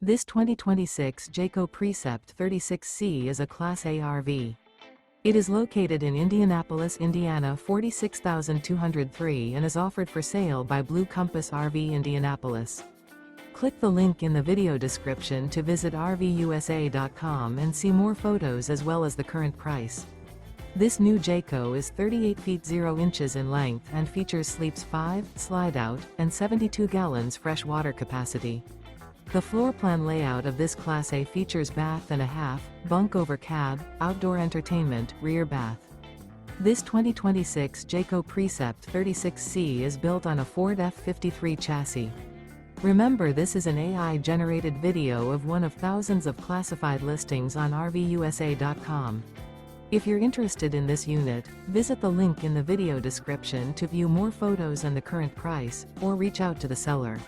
This 2026 Jayco Precept 36C is a Class A RV. It is located in Indianapolis, Indiana 46203 and is offered for sale by Blue Compass RV Indianapolis. Click the link in the video description to visit RVUSA.com and see more photos as well as the current price. This new Jayco is 38 feet 0 inches in length and features sleeps 5, slide-out, and 72 gallons fresh water capacity. The floor plan layout of this Class A features bath and a half, bunk over cab, outdoor entertainment, rear bath. This 2026 Jayco Precept 36C is built on a Ford F53 chassis. Remember, this is an AI-generated video of one of thousands of classified listings on RVUSA.com. If you're interested in this unit, visit the link in the video description to view more photos and the current price, or reach out to the seller.